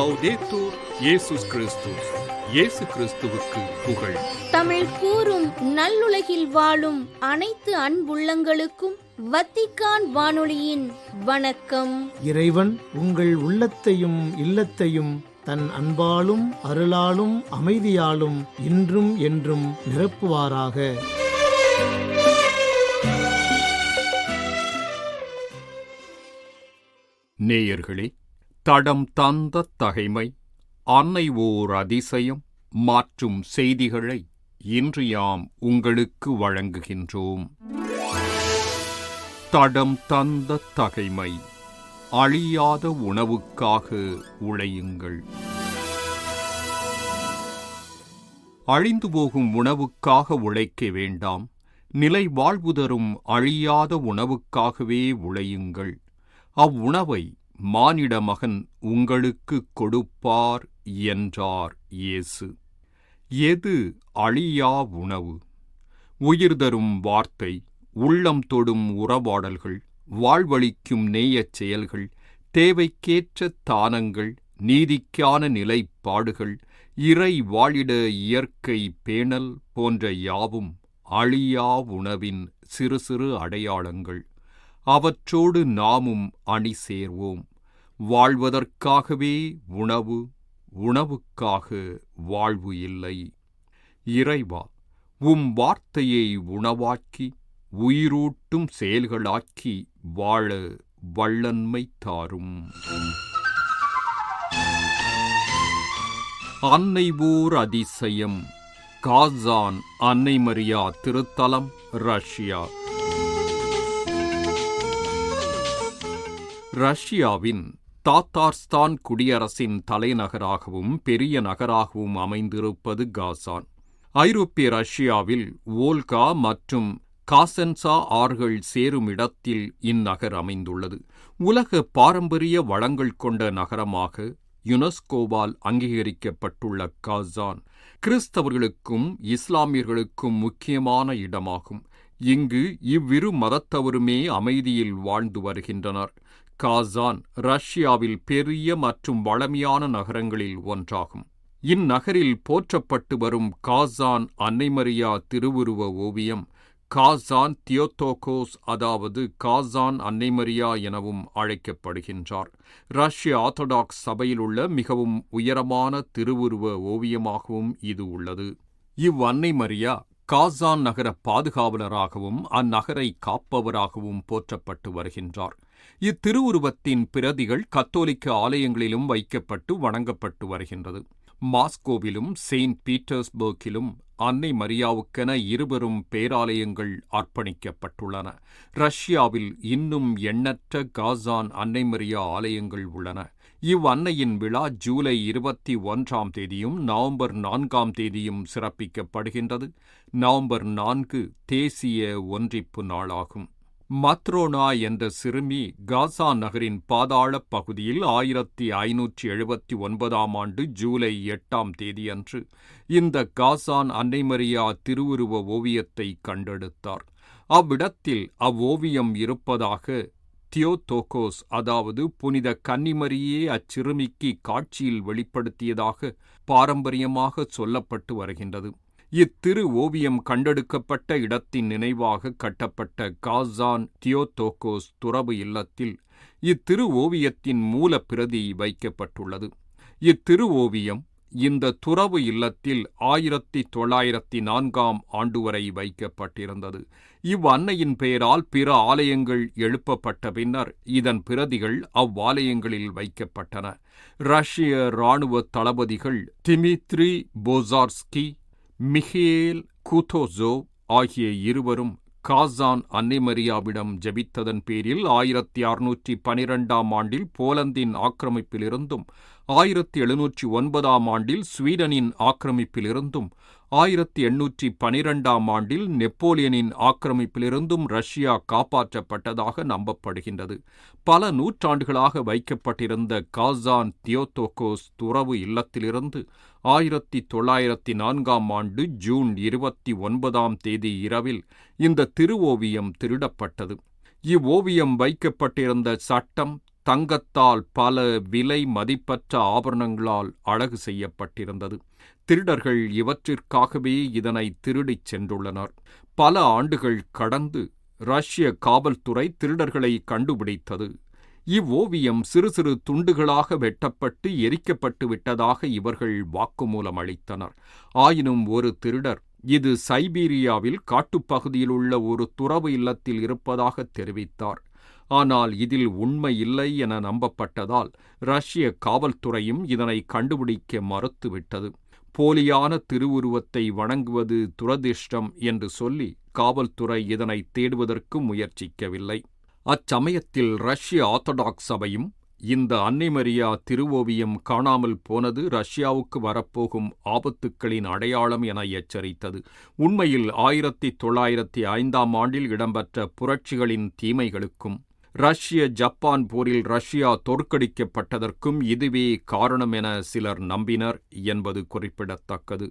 லௌதேத்தூர் இயேசுஸ் கிறிஸ்துஸ். இயேசு கிறிஸ்துவுக்கு புகழ். தமிழ் கூறும் நல்லுலகில் வாழும் அனைத்து அன்புள்ளங்களுக்கும் வத்திக்கான் வானொலியின் வணக்கம். இறைவன் உங்கள் உள்ளத்தையும் இல்லத்தையும் தன் அன்பாலும் அருளாலும் அமைதியாலும் இன்றும் என்றும் நிரப்புவாராக. நேயர்களே, தடம் தந்த தகைமை, அன்னை ஓர் அதிசயம் மாற்றும் செய்திகளை இன்று யாம் உங்களுக்கு வழங்குகின்றோம். தடம் தந்த தகைமை, அழியாத உணவுக்காக உழையுங்கள். அழிந்து போகும் உணவுக்காக உழைக்க வேண்டாம், நிலை வாழ்வு தரும் அழியாத உணவுக்காகவே உழையுங்கள். அவ்வுணவை மானிட மகன் உங்களுக்கு கொடுப்பார் என்றார் இயேசு. எது அழியா உணவு? உயிர் தரும் வார்த்தை, உள்ளம் தொடும் உறவாடல்கள், வாழ்வளிக்கும் நேயச் செயல்கள், தேவைக்கேற்ற தானங்கள், நீதிக்கான நிலைப்பாடுகள், இறை வாழிட இயற்கை பேணல் போன்ற யாவும் அழியா உணவின் சிறு சிறு அடையாளங்கள். அவற்றோடு நாமும் அணி சேர்வோம். வாழ்வதற்காகவே உணவு, உணவுக்காக வாழ்வு இல்லை. இறைவா, உம் வார்த்தையை உணவாக்கி உயிரூட்டும் செயல்களாக்கி வாழ வல்லன்மை தாரும். அன்னை ஓர் அதிசயம். காசான் அன்னை மரியா திருத்தலம், ரஷ்யா. ரஷ்யாவின் தாத்தார்ஸ்தான் குடியரசின் தலைநகராகவும் பெரிய நகராகவும் அமைந்திருப்பது காசான். ஐரோப்பிய ரஷ்யாவில் வோல்கா மற்றும் காசென்சா ஆறுகள் சேரும் இடத்தில் இந்நகர் அமைந்துள்ளது. உலக பாரம்பரிய வளங்கள் கொண்ட நகரமாக யுனெஸ்கோவால் அங்கீகரிக்கப்பட்டுள்ள காசான் கிறிஸ்தவர்களுக்கும் இஸ்லாமியர்களுக்கும் முக்கியமான இடமாகும். இங்கு இவ்விரு மதத்தவருமே அமைதியில் வாழ்ந்து வருகின்றனர். காசான் ரஷ்யாவில் பெரிய மற்றும் வளமையான நகரங்களில் ஒன்றாகும். இந்நகரில் போற்றப்பட்டு வரும் காசான் அன்னை மரியா திருவுருவ ஓவியம் காசான் தியோத்தோகோஸ், அதாவது காசான் அன்னை மரியா எனவும் அழைக்கப்படுகின்றார். ரஷ்ய ஆர்த்தடாக்ஸ் சபையில் உள்ள மிகவும் உயரமான திருவுருவ ஓவியமாகவும் இது உள்ளது. அன்னை மரியா காசான் நகர பாதுகாவலராகவும் அந்நகரை காப்பவராகவும் போற்றப்பட்டு வருகின்றார். இத்திருவுருவத்தின் பிரதிகள் கத்தோலிக்க ஆலயங்களிலும் வைக்கப்பட்டு வணங்கப்பட்டு வருகின்றது. மாஸ்கோவிலும் செயின்ட் பீட்டர்ஸ்பர்க்கிலும் அன்னை மரியாவுக்கென இருவரும் பேராலயங்கள் அர்ப்பணிக்கப்பட்டுள்ளன. ரஷ்யாவில் இன்னும் எண்ணற்ற காசான் அன்னை மரியா ஆலயங்கள் உள்ளன. அன்னையின் விழா ஜூலை 21 நவம்பர் 4 சிறப்பிக்கப்படுகின்றது. நவம்பர் 4 தேசிய ஒன்றிப்பு நாளாகும். மத்ரோனா என்ற சிறுமி காசான் நகரின் பாதாள பகுதியில் 1579 ஜூலை 8 அன்று இந்த காசான் அன்னை மரியா திருவுருவ ஓவியத்தை கண்டெடுத்தார். அவ்விடத்தில் அவ்வோவியம் இருப்பதாக தியோத்தோகோஸ், அதாவது புனித கன்னிமரியே அச்சிறுமிக்கு காட்சியில் வெளிப்படுத்தியதாக பாரம்பரியமாக சொல்லப்பட்டு வருகின்றது. இத்திரு ஓவியம் கண்டெடுக்கப்பட்ட இடத்தின் நினைவாக கட்டப்பட்ட காசான் தியோத்தோகோஸ் துறவு இல்லத்தில் இத்திரு ஓவியத்தின் மூல பிரதி வைக்கப்பட்டுள்ளது. இத்திரு ஓவியம் இந்த துறவு இல்லத்தில் 1904 வரை வைக்கப்பட்டிருந்தது. அன்னையின் பெயரால் பிற ஆலயங்கள் எழுப்பப்பட்ட பின்னர் இதன் பிரதிகள் அவ்வாலயங்களில் வைக்கப்பட்டன. ரஷ்ய இராணுவ தளபதிகள் டிமித்ரி போசார்ஸ்கி, மிகேல் கூத்தோசோவ் ஆகிய இருவரும் காசான் அன்னை மரியாவிடம் ஜெபித்ததன் பேரில் 1612 போலந்தின் ஆக்கிரமிப்பிலிருந்தும் 1709 ஸ்வீடனின் ஆக்கிரமிப்பிலிருந்தும் 1812 நெப்போலியனின் ஆக்கிரமிப்பிலிருந்தும் ரஷ்யா காப்பாற்றப்பட்டதாக நம்பப்படுகின்றது. பல நூற்றாண்டுகளாக வைக்கப்பட்டிருந்த காசான் தியோத்தோகோஸ் துறவு இல்லத்திலிருந்து 1904 ஜூன் 29 இரவில் இந்த திருவோவியம் திருடப்பட்டது. இவ்வோவியம் வைக்கப்பட்டிருந்த சட்டம் தங்கத்தால் பல விலை மதிப்பற்ற ஆபரணங்களால் அழகு செய்யப்பட்டிருந்தது. திருடர்கள் இவற்றிற்காகவே இதனை திருடிச் சென்றுள்ளனர். பல ஆண்டுகள் கடந்து ரஷ்ய காவல்துறை திருடர்களை கண்டுபிடித்தது. இவ்வோவியம் சிறு சிறு துண்டுகளாக வெட்டப்பட்டு எரிக்கப்பட்டு விட்டதாக இவர்கள் வாக்குமூலம் அளித்தனர். ஆயினும் ஒரு திருடர் இது சைபீரியாவில் காட்டுப்பகுதியில் உள்ள ஒரு துறவு இல்லத்தில் இருப்பதாக தெரிவித்தார். ஆனால் இதில் உண்மை இல்லை என நம்பப்பட்டதால் ரஷ்ய காவல்துறையும் இதனை கண்டுபிடிக்க மறுத்துவிட்டது. போலியான திருவுருவத்தை வணங்குவது துரதிர்ஷ்டம் என்று சொல்லி காவல்துறை இதனை தேடுவதற்கு முயற்சிக்கவில்லை. அச்சமயத்தில் ரஷ்ய ஆர்த்தடாக்ஸ் சபையும் இந்த அன்னை மரியா திருவோவியம் காணாமல் போனது ரஷ்யாவுக்கு வரப்போகும் ஆபத்துக்களின் அடையாளம் என எச்சரித்தது. உண்மையில் 1905ஆம் ஆண்டில் இடம்பெற்ற புரட்சிகளின் தீமைகளுக்கும் ரஷ்ய ஜப்பான் போரில் ரஷ்யா தோற்கடிக்கப்பட்டதற்கும் இதுவே காரணம் என சிலர் நம்பினர் என்பது குறிப்பிடத்தக்கது.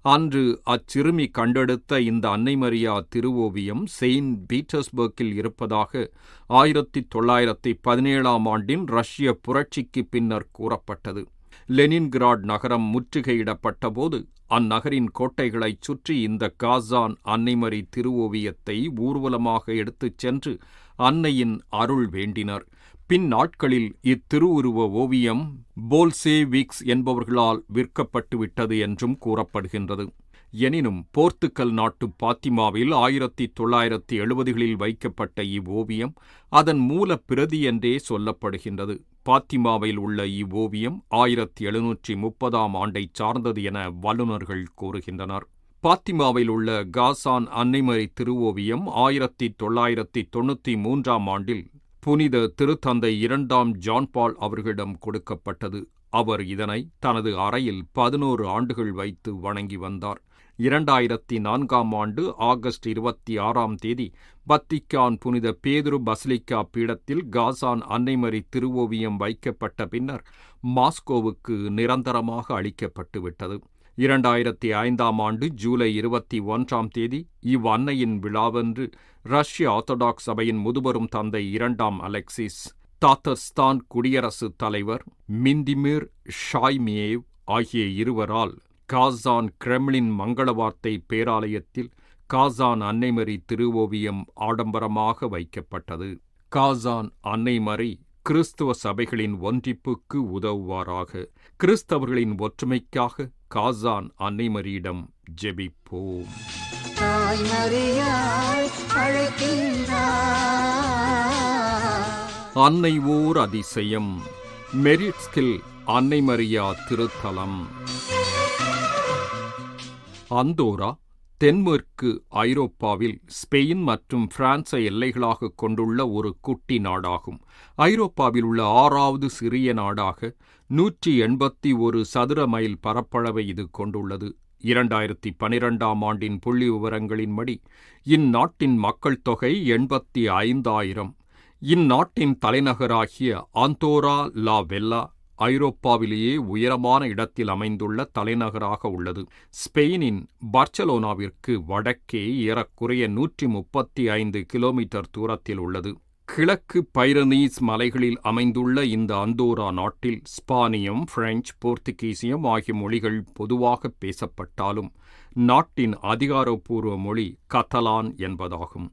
அன்று அச்சிறுமி கண்டெடுத்த இந்த அன்னை மரியா திருவோவியம் செயின்ட் பீட்டர்ஸ்பர்க்கில் இருப்பதாக 1917ஆம் ஆண்டின் ரஷ்ய புரட்சிக்கு பின்னர் கூறப்பட்டது. லெனின்கிராட் நகரம் முற்றுகையிடப்பட்டபோது அந்நகரின் கோட்டைகளைச் சுற்றி இந்த காசான் அன்னைமரி திருவோவியத்தை ஊர்வலமாக எடுத்துச் சென்று அன்னையின் அருள் வேண்டினர். பின் நாட்களில் இத்திருவுருவ ஓவியம் போல்சேவிக்ஸ் என்பவர்களால் விற்கப்பட்டுவிட்டது என்றும் கூறப்படுகின்றது. எனினும் போர்த்துக்கல் நாட்டு பாத்திமாவில் 1970களில் வைக்கப்பட்ட இவ்வோவியம் அதன் மூல பிரதி என்றே சொல்லப்படுகின்றது. பாத்திமாவில் உள்ள இவ்வோவியம் 1730ஆம் ஆண்டைச் சார்ந்தது என வல்லுநர்கள் கூறுகின்றனர். பாத்திமாவில் உள்ள காசான் அன்னைமரி திருவோவியம் 1993ஆம் ஆண்டில் புனித திருத்தந்தை 2ஆம் ஜான் பால் அவர்களிடம் கொடுக்கப்பட்டது. அவர் இதனை தனது அறையில் 11 ஆண்டுகள் வைத்து வணங்கி வந்தார். 2004ஆம் ஆண்டு ஆகஸ்ட் 26ஆம் தேதி வத்திக்கான் புனித பேதுரு பசிலிக்கா பீடத்தில் காசான் அன்னைமரி திருவோவியம் வைக்கப்பட்ட பின்னர் மாஸ்கோவுக்கு நிரந்தரமாக அளிக்கப்பட்டுவிட்டது. 2005ஆம் ஆண்டு ஜூலை 21ஆம் தேதி இவ்வன்னையின் விழாவன்று ரஷ்ய ஆர்த்தடாக்ஸ் சபையின் முதுபெரும் தந்தை 2ஆம் அலெக்சிஸ், தாத்தர்ஸ்தான் குடியரசுத் தலைவர் மிந்திமிர் ஷாய்மியேவ் ஆகிய இருவரால் காசான் கிரெம்ளின் மங்களவார்த்தை பேராலயத்தில் காசான் அன்னைமரி திருவோவியம் ஆடம்பரமாக வைக்கப்பட்டது. காசான் அன்னைமரி கிறிஸ்துவ சபைகளின் ஒன்றிப்புக்கு உதவுவாராக. கிறிஸ்தவர்களின் ஒற்றுமைக்காக காசான் அன்னைமரியிடம் ஜெபிப்போம். அன்னை ஓர் அதிசயம். மெரிட்ஸ்கில் அன்னை மரியா திருத்தலம். அந்தோரா தென்மேற்கு ஐரோப்பாவில் ஸ்பெயின் மற்றும் பிரான்சை எல்லைகளாக கொண்டுள்ள ஒரு குட்டி நாடாகும். ஐரோப்பாவில் உள்ள 6வது சிறிய நாடாக 181 சதுர மைல் பரப்பளவை இது கொண்டுள்ளது. 2012ஆம் ஆண்டின் புள்ளி விவரங்களின்படி இந்நாட்டின் மக்கள் தொகை 85,000. இந்நாட்டின் தலைநகராகிய ஆந்தோரா லா வெல்லா ஐரோப்பாவிலேயே உயரமான இடத்தில் அமைந்துள்ள தலைநகராக உள்ளது. ஸ்பெயினின் பார்சலோனாவிற்கு வடக்கே ஏறக்குறைய 135 கிலோமீட்டர் தூரத்தில் உள்ளது. கிழக்கு பைரனீஸ் மலைகளில் அமைந்துள்ள இந்த அந்தோரா நாட்டில் ஸ்பானியம், பிரெஞ்சு, போர்த்துகீசியம் ஆகிய மொழிகள் பொதுவாக பேசப்பட்டாலும் நாட்டின் அதிகாரப்பூர்வ மொழி கத்தலான் என்பதாகும்.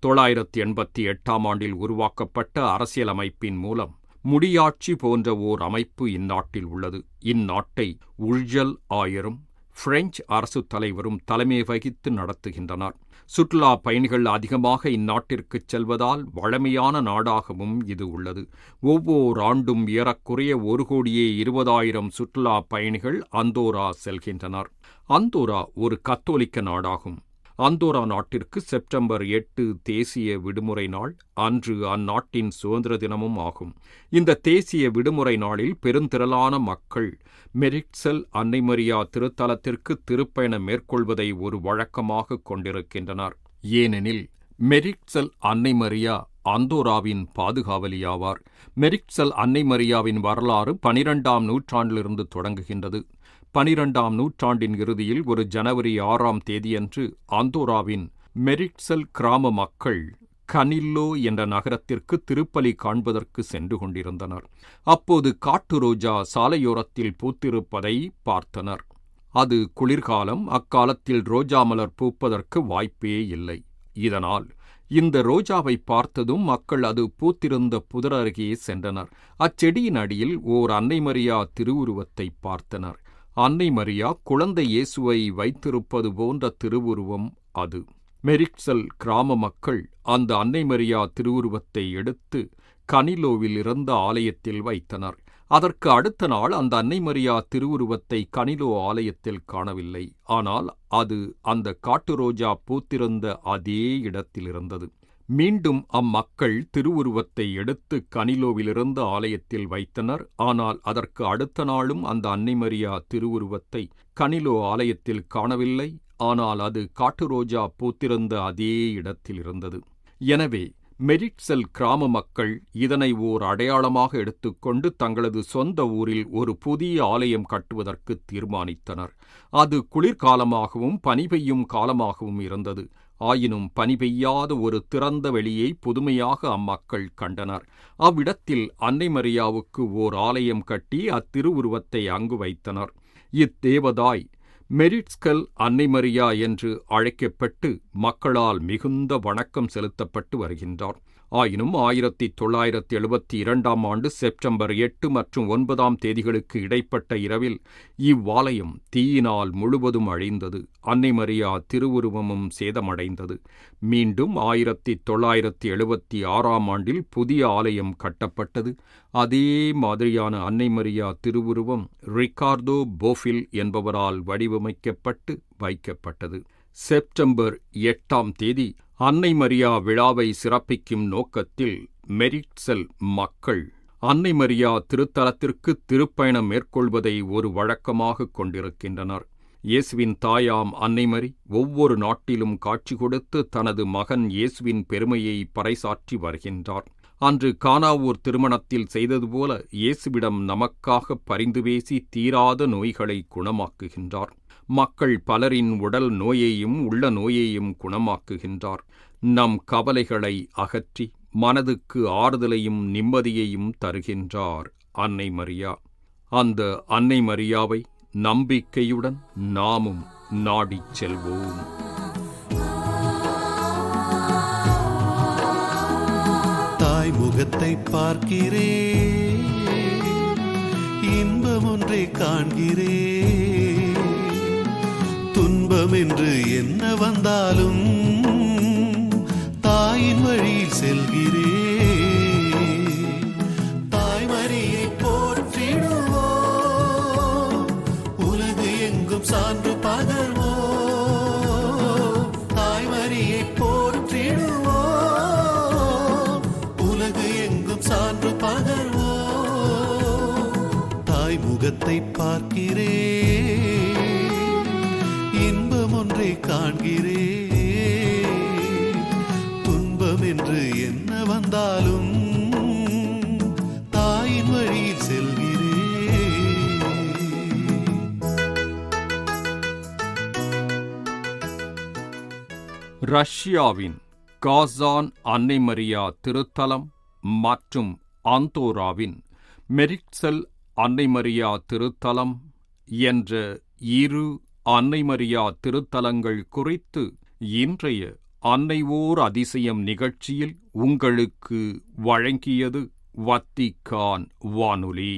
988ஆம் ஆண்டில் உருவாக்கப்பட்ட அரசியலமைப்பின் மூலம் முடியாட்சி போன்ற ஓர் அமைப்பு இந்நாட்டில் உள்ளது. இந்நாட்டை உழ்ஜல் ஆயரும் பிரெஞ்சு அரசு தலைவரும் தலைமை வகித்து நடத்துகின்றனர். சுற்றுலா பயணிகள் அதிகமாக இந்நாட்டிற்குச் செல்வதால் வழமையான நாடாகவும் இது உள்ளது. ஒவ்வொரு ஆண்டும் ஏறக்குறைய 1,20,000 சுற்றுலா பயணிகள் அந்தோரா செல்கின்றனர். அந்தோரா ஒரு கத்தோலிக்க நாடாகும். அந்தோரா நாட்டிற்கு செப்டம்பர் 8 தேசிய விடுமுறை நாள். அன்று அந்நாட்டின் சுதந்திர தினமும் ஆகும். இந்த தேசிய விடுமுறை நாளில் பெருந்திரளான மக்கள் மெரிட்சல் அன்னை மரியா திருத்தலத்திற்கு திருப்பயணம் மேற்கொள்வதை ஒரு வழக்கமாக கொண்டிருக்கின்றனர். ஏனெனில் மெரிட்சல் அன்னை மரியா அந்தோராவின் பாதுகாவலியாவார். மெரிட்சல் அன்னை மரியாவின் வரலாறு 12ஆம் நூற்றாண்டிலிருந்து தொடங்குகின்றது. 12ஆம் நூற்றாண்டின் இறுதியில் ஒரு ஜனவரி 6ஆம் தேதியன்று அந்தோராவின் மெரிட்சல் கிராம மக்கள் கனில்லோ என்ற நகரத்திற்கு திருப்பலி காண்பதற்கு சென்று கொண்டிருந்தனர். அப்போது காட்டு ரோஜா சாலையோரத்தில் பூத்திருப்பதை பார்த்தனர். அது குளிர்காலம். அக்காலத்தில் ரோஜா மலர் பூப்பதற்கு வாய்ப்பே இல்லை. இதனால் இந்த ரோஜாவை பார்த்ததும் மக்கள் அது பூத்திருந்த புதர் அருகே சென்றனர். அச்செடியின் அடியில் ஓர் அன்னை மரியா திருவுருவத்தை பார்த்தனர். அன்னை மரியா குழந்தை இயேசுவை வைத்திருப்பது போன்ற திருவுருவம் அது. மெரிட்சல் கிராம மக்கள் அந்த அன்னை மரியா திருவுருவத்தை எடுத்து கனிலோவில் இருந்த ஆலயத்தில் வைத்தனர். அதற்கு அடுத்த நாள் அந்த அன்னை மரியா திருவுருவத்தை கனிலோ ஆலயத்தில் காணவில்லை. ஆனால் அது அந்த காட்டு ரோஜா பூத்திருந்த அதே இடத்தில் இருந்தது. மீண்டும் அம்மக்கள் திருவுருவத்தை எடுத்து கனிலோவிலிருந்த ஆலயத்தில் வைத்தனர். ஆனால் அதற்கு அடுத்த நாளும் அந்த அன்னை மரியா திருவுருவத்தை கனிலோ ஆலயத்தில் காணவில்லை. ஆனால் அது காட்டு ரோஜா பூத்திருந்த அதே இடத்தில் இருந்தது. எனவே மெரிட்சல் கிராம மக்கள் இதனை ஓர் அடையாளமாக எடுத்துக்கொண்டு தங்களது சொந்த ஊரில் ஒரு புதிய ஆலயம் கட்டுவதற்கு தீர்மானித்தனர். அது குளிர்காலமாகவும் பனி பெய்யும் காலமாகவும் இருந்தது. ஆயினும் பனி பெய்யாத ஒரு திறந்த வெளியை புதுமையாக அம்மக்கள் கண்டனர். அவ்விடத்தில் அன்னை மரியாவுக்கு ஓர் ஆலயம் கட்டி அத்திருவுருவத்தை அங்கு வைத்தனர். இத்தேவதாய் மெரிட்ஸ்கல் அன்னை மரியா என்று அழைக்கப்பட்டு மக்களால் மிகுந்த வணக்கம் செலுத்தப்பட்டு வருகின்றார். ஆயினும் 1972 ஆண்டு செப்டம்பர் 8 மற்றும் 9 தேதிகளுக்கு இடைப்பட்ட இரவில் இவ்வாலயம் தீயினால் முழுவதும் அழிந்தது. அன்னை மரியா திருவுருவமும் சேதமடைந்தது. மீண்டும் 1976 ஆண்டில் புதிய ஆலயம் கட்டப்பட்டது. அதே மாதிரியான அன்னை மரியா திருவுருவம் ரிகார்டோ போஃபில் என்பவரால் வடிவமைக்கப்பட்டு வைக்கப்பட்டது. செப்டம்பர் 8 தேதி அன்னை மரியா விழாவை சிறப்பிக்கும் நோக்கத்தில் மெரிட்சல் மக்கள் அன்னை மரியா திருத்தலத்திற்கு திருப்பயணம் மேற்கொள்வதை ஒரு வழக்கமாக கொண்டிருக்கின்றனர். இயேசுவின் தாயாம் அன்னை மரி ஒவ்வொரு நாட்டிலும் காட்சி கொடுத்து தனது மகன் இயேசுவின் பெருமையை பறைசாற்றி வருகின்றார். அன்று கானாவூர் திருமணத்தில் செய்தது போல இயேசுவிடம் நமக்காக பரிந்து பேசி தீராத நோய்களை குணமாக்குகின்றார். மக்கள் பலரின் உடல் நோயையும் உள்ள நோயையும் குணமாக்குகின்றார். நம் கவலைகளை அகற்றி மனதுக்கு ஆறுதலையும் நிம்மதியையும் தருகின்றார் அன்னை மரியா. அந்த அன்னை மரியாவை நம்பிக்கையுடன் நாமும் நாடிச் செல்வோம். தாய் முகத்தை பார்க்கிறேன், இன்பம் ஒன்றை காண்கிறேன். துன்பம் என்று என்ன வந்தாலும் தாயின் வழியில் செல்கிறேன். தாய்மரியை போற்றிடுவோம், உலகு எங்கும் சான்று பகர்வோம். தாய்மரியை போற்றிடுவோம், உலகு எங்கும் சான்று பகர்வோம். தாய் முகத்தை பார்க்கிறேன், இன்பம் ஒன்றை காண்கிறேன். துன்பம் என்று என்ன வந்தாலும் தாயின் வழியில் செல்கிறேன். ரஷ்யாவின் காசான் அன்னை மரியா திருத்தலம் மற்றும் ஆந்தோராவின் மெரிட்சல் அன்னை மரியா திருத்தலம் என்ற இரு அன்னை மரியா திருத்தலங்கள் குறித்து இன்றைய அன்னை ஓர் அதிசயம் நிகழ்ச்சியில் உங்களுக்கு வழங்கியது வத்திக்கான் வானொலி.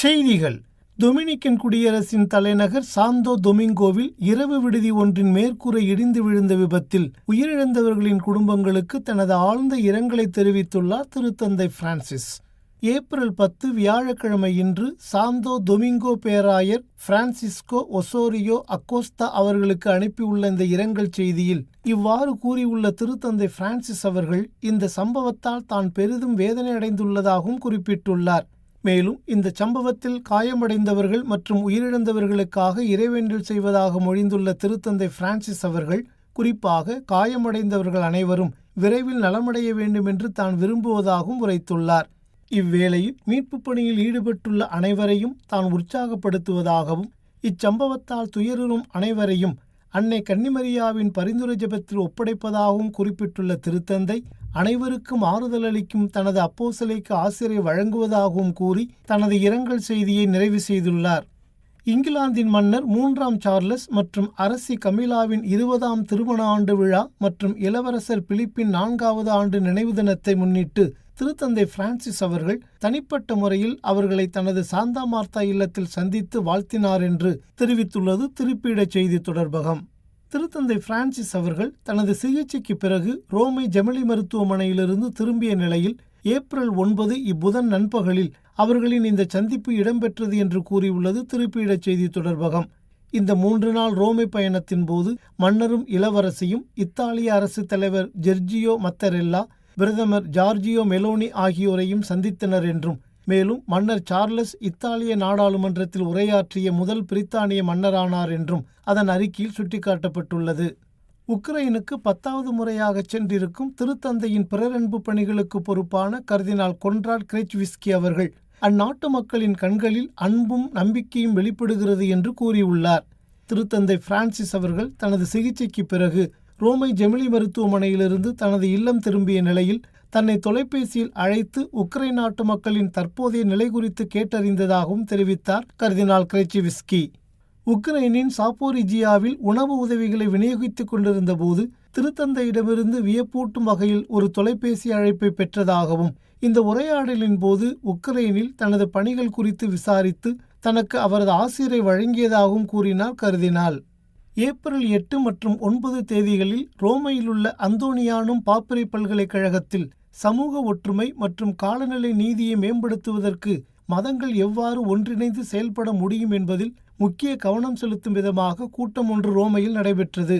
செய்திகள். டொமினிக்கன் குடியரசின் தலைநகர் சாந்தோ டொமிங்கோவில் இரவு விடுதி ஒன்றின் மேற்கூரை இடிந்து விழுந்த விபத்தில் உயிரிழந்தவர்களின் குடும்பங்களுக்கு தனது ஆழ்ந்த இரங்கலை தெரிவித்துள்ளார் திருத்தந்தை பிரான்சிஸ். ஏப்ரல் 10 வியாழக்கிழமை இன்று சாந்தோ டொமிங்கோ பேராயர் பிரான்சிஸ்கோ ஒசோரியோ அக்கோஸ்தா அவர்களுக்கு அனுப்பியுள்ள இந்த இரங்கல் செய்தியில் இவ்வாறு கூறியுள்ள திருத்தந்தை பிரான்சிஸ் அவர்கள் இந்த சம்பவத்தால் தான் பெரிதும் வேதனை அடைந்துள்ளதாகவும் குறிப்பிட்டுள்ளார். மேலும் இந்த சம்பவத்தில் காயமடைந்தவர்கள் மற்றும் உயிரிழந்தவர்களுக்காக இறைவேண்டல் செய்வதாக மொழிந்துள்ள திருத்தந்தை பிரான்சிஸ் அவர்கள் குறிப்பாக காயமடைந்தவர்கள் அனைவரும் விரைவில் நலமடைய வேண்டும் என்று தான் விரும்புவதாகவும் உரைத்துள்ளார். இவ்வேளையில் மீட்புப் பணியில் ஈடுபட்டுள்ள அனைவரையும் தான் உற்சாகப்படுத்துவதாகவும் இச்சம்பவத்தால் துயருறும் அனைவரையும் அன்னை கன்னிமரியாவின் பரிந்துரை ஜெபத்தில் ஒப்படைப்பதாகவும் குறிப்பிட்டுள்ள திருத்தந்தை அனைவருக்கும் ஆறுதல் அளிக்கும் தனது அப்போஸ்தலிக்க ஆசிரை வழங்குவதாகவும் கூறி தனது இரங்கல் செய்தியை நிறைவு செய்துள்ளார். இங்கிலாந்தின் மன்னர் 3ஆம் சார்லஸ் மற்றும் அரசி கமிலாவின் 20ஆம் திருமண ஆண்டு விழா மற்றும் இளவரசர் பிலிப்பின் 4வது ஆண்டு நினைவு தினத்தை முன்னிட்டு திருத்தந்தை பிரான்சிஸ் அவர்கள் தனிப்பட்ட முறையில் அவர்களை தனது சாந்தா மார்த்தா இல்லத்தில் சந்தித்து வாழ்த்தினார் என்று தெரிவித்துள்ளது திருப்பீட செய்தி தொடர்பகம். திருத்தந்தை பிரான்சிஸ் அவர்கள் தனது சிகிச்சைக்கு பிறகு ரோமை ஜெமிலி மருத்துவமனையிலிருந்து திரும்பிய நிலையில் ஏப்ரல் 9 இப்புதன் நண்பகலில் அவர்களின் இந்த சந்திப்பு இடம்பெற்றது என்று கூறியுள்ளது திருப்பீட செய்தி தொடர்பகம். இந்த 3 நாள் ரோமை பயணத்தின் போது மன்னரும் இளவரசியும் இத்தாலிய அரசு தலைவர் ஜெர்ஜியோ மத்தரெல்லா, பிரதமர் ஜார்ஜியோ மெலோனி ஆகியோரையும் சந்தித்தனர் என்றும், மேலும் மன்னர் சார்லஸ் இத்தாலிய நாடாளுமன்றத்தில் உரையாற்றிய முதல் பிரித்தானிய மன்னரானார் என்றும் அதன் அறிக்கையில் சுட்டிக்காட்டப்பட்டுள்ளது. உக்ரைனுக்கு 10வது முறையாக சென்றிருக்கும் திருத்தந்தையின் பிறரன்பு பணிகளுக்கு பொறுப்பான கர்தினால் கொன்ராட் கிரெச்விஸ்கி அவர்கள் அந்நாட்டு மக்களின் கண்களில் அன்பும் நம்பிக்கையும் வெளிப்படுகிறது என்று கூறியுள்ளார். திருத்தந்தை பிரான்சிஸ் அவர்கள் தனது சிகிச்சைக்கு பிறகு ரோமை ஜெமிலி மருத்துவமனையிலிருந்து தனது இல்லம் திரும்பிய நிலையில் தன்னை தொலைபேசியில் அழைத்து உக்ரைன் நாட்டு மக்களின் தற்போதைய நிலை குறித்து கேட்டறிந்ததாகவும் தெரிவித்தார் கர்தினால் கிரெச்விஸ்கி. உக்ரைனின் சாப்போரிஜியாவில் உணவு உதவிகளை விநியோகித்துக் கொண்டிருந்த போது திருத்தந்தையிடமிருந்து வியப்பூட்டும் வகையில் ஒரு தொலைபேசி அழைப்பை பெற்றதாகவும், இந்த உரையாடலின் போது உக்ரைனில் தனது பணிகள் குறித்து விசாரித்து தனக்கு அவரது ஆசிரை வழங்கியதாகவும் கூறினார் கர்தினால். ஏப்ரல் 8 மற்றும் 9 தேதிகளில் ரோமையில் உள்ள அந்தோனியானும் பாப்பரை பல்கலைக்கழகத்தில் சமூக ஒற்றுமை மற்றும் காலநிலை நீதியை மேம்படுத்துவதற்கு மதங்கள் எவ்வாறு ஒன்றிணைந்து செயல்பட முடியும் என்பதில் முக்கிய கவனம் செலுத்தும் விதமாக கூட்டம் ஒன்று ரோமையில் நடைபெற்றது.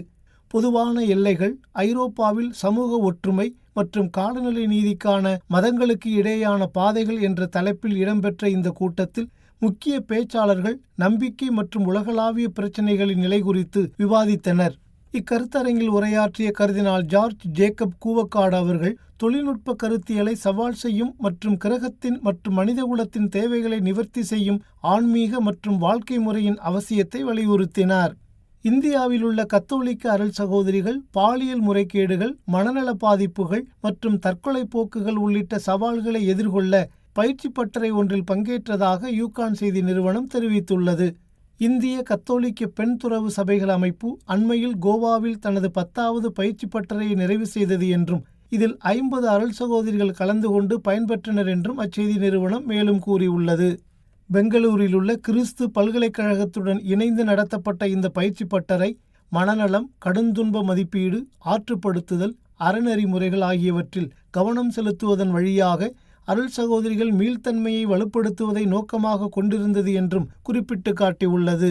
பொதுவான எல்லைகள், ஐரோப்பாவில் சமூக ஒற்றுமை மற்றும் காலநிலை நீதிக்கான மதங்களுக்கு இடையேயான பாதைகள் என்ற தலைப்பில் இடம்பெற்ற இந்த கூட்டத்தில் முக்கிய பேச்சாளர்கள் நம்பிக்கை மற்றும் உலகளாவிய பிரச்சினைகளின் நிலை குறித்து விவாதித்தனர். இக்கருத்தரங்கில் உரையாற்றிய கர்தினால் ஜார்ஜ் ஜேக்கப் கூவக்காடு அவர்கள் தொழில்நுட்ப கருத்தியலை சவால் செய்யும் மற்றும் கிரகத்தின் மற்றும் மனிதகுலத்தின் தேவைகளை நிவர்த்தி செய்யும் ஆன்மீக மற்றும் வாழ்க்கை முறையின் அவசியத்தை வலியுறுத்தினார். இந்தியாவில் உள்ள கத்தோலிக்க அருள் சகோதரிகள் பாலியல் முறைகேடுகள், மனநல பாதிப்புகள் மற்றும் தற்கொலை போக்குகள் உள்ளிட்ட சவால்களை எதிர்கொள்ள பயிற்சி பட்டறை ஒன்றில் பங்கேற்றதாக யூகான் செய்தி நிறுவனம் தெரிவித்துள்ளது. இந்திய கத்தோலிக்க பெண் துறவு சபைகள் அமைப்பு அண்மையில் கோவாவில் தனது 10வது பயிற்சி பட்டறையை நிறைவு செய்தது என்றும், இதில் 50 அருள் சகோதரிகள் கலந்து கொண்டு பயன்பெற்றனர் என்றும் அச்செய்தி நிறுவனம் மேலும் கூறியுள்ளது. பெங்களூரில் உள்ள கிறிஸ்து பல்கலைக்கழகத்துடன் இணைந்து நடத்தப்பட்ட இந்த பயிற்சி பட்டறை மனநலம், கடுந்துன்ப மதிப்பீடு, ஆற்றுப்படுத்துதல், அறநெறிமுறைகள் ஆகியவற்றில் கவனம் செலுத்துவதன் வழியாக அருள் சகோதரிகள் மீள்தன்மையை வலுப்படுத்துவதை நோக்கமாக கொண்டிருந்தது என்றும் குறிப்பிட்டு காட்டியுள்ளது.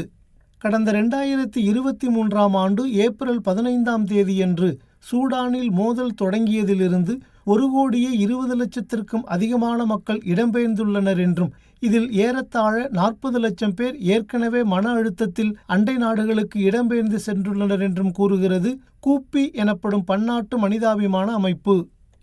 கடந்த 2023ஆம் ஆண்டு ஏப்ரல் 15ஆம் தேதியன்று சூடானில் மோதல் தொடங்கியதிலிருந்து 1,20,00,000க்கும் அதிகமான மக்கள் இடம்பெயர்ந்துள்ளனர் என்றும், இதில் ஏறத்தாழ 40 லட்சம் பேர் ஏற்கனவே மன அழுத்தத்தில் அண்டை நாடுகளுக்கு இடம்பெயர்ந்து சென்றுள்ளனர் என்றும் கூறுகிறது கூப்பி எனப்படும் பன்னாட்டு மனிதாபிமான அமைப்பு.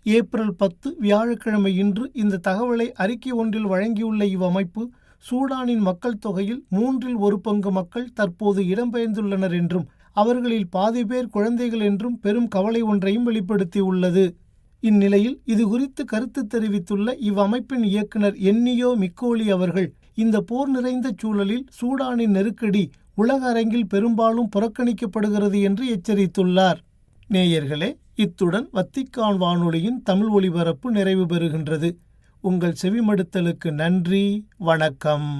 ஏப்ரல் 10 வியாழக்கிழமை இன்று இந்த தகவலை அறிக்கை ஒன்றில் வழங்கியுள்ள இவ்வமைப்பு சூடானின் மக்கள் தொகையில் 1/3 பங்கு மக்கள் தற்போது இடம்பெயர்ந்துள்ளனர் என்றும், அவர்களில் பாதி பேர் குழந்தைகள் என்றும் பெரும் கவலை ஒன்றையும் வெளிப்படுத்தியுள்ளது. இந்நிலையில் இது குறித்து கருத்து தெரிவித்துள்ள இவ்வமைப்பின் இயக்குனர் என்னியோ மிக்கோலி அவர்கள், இந்த போர் நிறைந்த சூழலில் சூடானின் நெருக்கடி உலக அரங்கில் பெரும்பாலும் புறக்கணிக்கப்படுகிறது என்று எச்சரித்துள்ளார். நேயர்களே, இத்துடன் வத்திக்கான் வானொலியின் தமிழ் ஒலிபரப்பு நிறைவு பெறுகின்றது. உங்கள் செவிமடுத்தலுக்கு நன்றி. வணக்கம்.